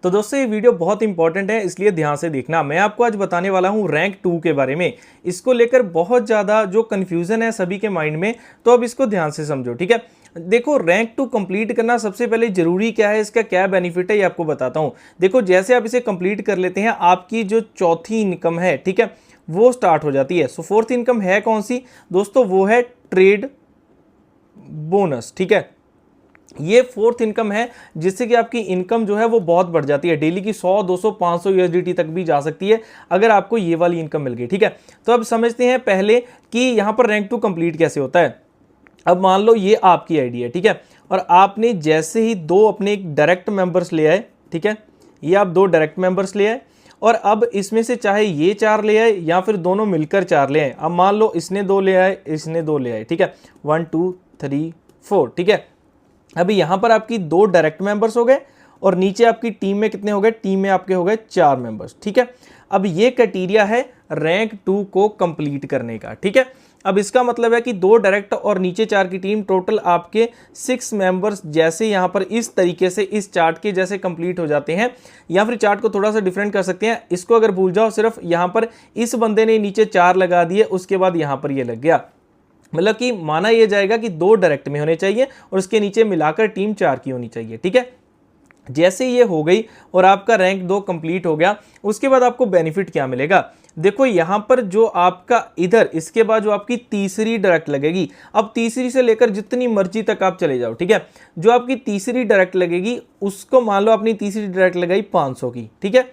तो दोस्तों ये वीडियो बहुत इंपॉर्टेंट है, इसलिए ध्यान से देखना। मैं आपको आज बताने वाला हूँ रैंक 2 के बारे में। इसको लेकर बहुत ज़्यादा जो कन्फ्यूज़न है सभी के माइंड में, तो अब इसको ध्यान से समझो, ठीक है। देखो, रैंक 2 कंप्लीट करना सबसे पहले जरूरी क्या है, इसका क्या बेनिफिट है, ये आपको बताता हूँ। देखो, जैसे आप इसे कंप्लीट कर लेते हैं, आपकी जो चौथी इनकम है, ठीक है, वो स्टार्ट हो जाती है। सो फोर्थ इनकम है कौन सी दोस्तों? वो है ट्रेड बोनस, ठीक है। ये फोर्थ इनकम है जिससे कि आपकी इनकम जो है वो बहुत बढ़ जाती है। डेली की 100, 200, 500 यूएसडीटी तक भी जा सकती है अगर आपको ये वाली इनकम मिल गई, ठीक है। तो अब समझते हैं पहले कि यहां पर रैंक 2 कंप्लीट कैसे होता है। अब मान लो ये आपकी आईडी है, ठीक है, और आपने जैसे ही दो अपने एक डायरेक्ट मेंबर्स ले आए, ठीक है, ये आप दो डायरेक्ट मेंबर्स ले आए, और अब इसमें से चाहे ये 4 ले आए या फिर दोनों मिलकर 4 ले आए। अब मान लो इसने 2 ले आए, इसने 2 ले आए, ठीक है, 1 2 3 4, ठीक है। अभी यहां पर आपकी 2 डायरेक्ट मेंबर्स हो गए और नीचे आपकी टीम में कितने हो गए? टीम में आपके हो गए 4 मेंबर्स, ठीक है। अब ये क्राइटेरिया है रैंक 2 को कंप्लीट करने का, ठीक है। अब इसका मतलब है कि 2 डायरेक्ट और नीचे 4 की टीम, टोटल आपके 6 मेंबर्स जैसे यहां पर इस तरीके से इस चार्ट के जैसे कंप्लीट हो जाते हैं। या फिर चार्ट को थोड़ा सा डिफरेंट कर सकते हैं, इसको अगर भूल जाओ, सिर्फ यहां पर इस बंदे ने नीचे 4 लगा दिए, उसके बाद यहां पर ये लग गया, मतलब कि माना यह जाएगा कि 2 डायरेक्ट में होने चाहिए और उसके नीचे मिलाकर टीम 4 की होनी चाहिए, ठीक है। जैसे ये हो गई और आपका रैंक 2 कंप्लीट हो गया, उसके बाद आपको बेनिफिट क्या मिलेगा? देखो, यहां पर जो आपका इधर इसके बाद जो आपकी तीसरी डायरेक्ट लगेगी, अब तीसरी से लेकर जितनी मर्जी तक आप चले जाओ, ठीक है। जो आपकी तीसरी डायरेक्ट लगेगी उसको मान लो अपनी तीसरी डायरेक्ट लगाई 500 की, ठीक है।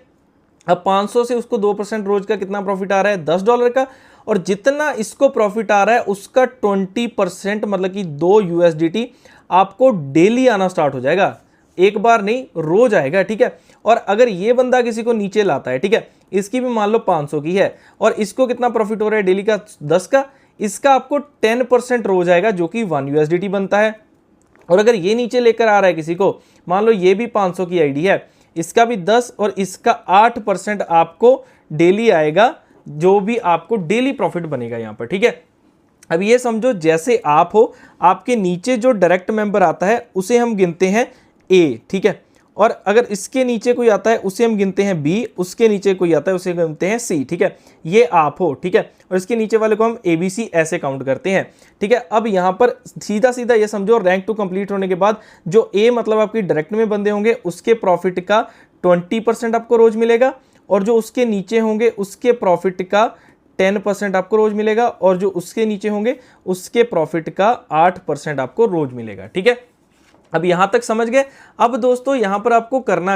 अब 500 से उसको 2% रोज का कितना प्रॉफिट आ रहा है? $10 का। और जितना इसको प्रॉफिट आ रहा है उसका 20%, मतलब कि 2 यूएसडीटी आपको डेली आना स्टार्ट हो जाएगा। एक बार नहीं, रोज आएगा, ठीक है। और अगर ये बंदा किसी को नीचे लाता है, ठीक है, इसकी भी मान लो 500 की है और इसको कितना प्रॉफिट हो रहा है डेली का? 10 का। इसका आपको 10% रोज आएगा जो कि 1 यूएसडीटी बनता है। और अगर ये नीचे लेकर आ रहा है किसी को, मान लो ये भी 500 की आईडी है, इसका भी 10 और इसका 8% आपको डेली आएगा, जो भी आपको डेली प्रॉफिट बनेगा यहां पर, ठीक है। अब ये समझो जैसे आप हो, आपके नीचे जो डायरेक्ट मेंबर आता है उसे हम गिनते हैं ए, ठीक है। और अगर इसके नीचे कोई आता है उसे हम गिनते हैं बी, उसके नीचे कोई आता है उसे गिनते हैं सी, ठीक है। ये आप हो, ठीक है, और इसके नीचे वाले को हम ABC ऐसे काउंट करते हैं, ठीक है। अब यहां पर सीधा सीधा ये समझो, रैंक 2 कंप्लीट होने के बाद जो ए मतलब आपकी डायरेक्ट में बंदे होंगे उसके प्रॉफिट का 20% आपको रोज मिलेगा, और जो उसके नीचे होंगे उसके प्रॉफिट का 10% आपको रोज मिलेगा, और जो उसके नीचे होंगे उसके प्रॉफिट का 8% आपको रोज मिलेगा, ठीक है। अब यहां तक समझ गए? अब दोस्तों यहां पर आपको करना क्या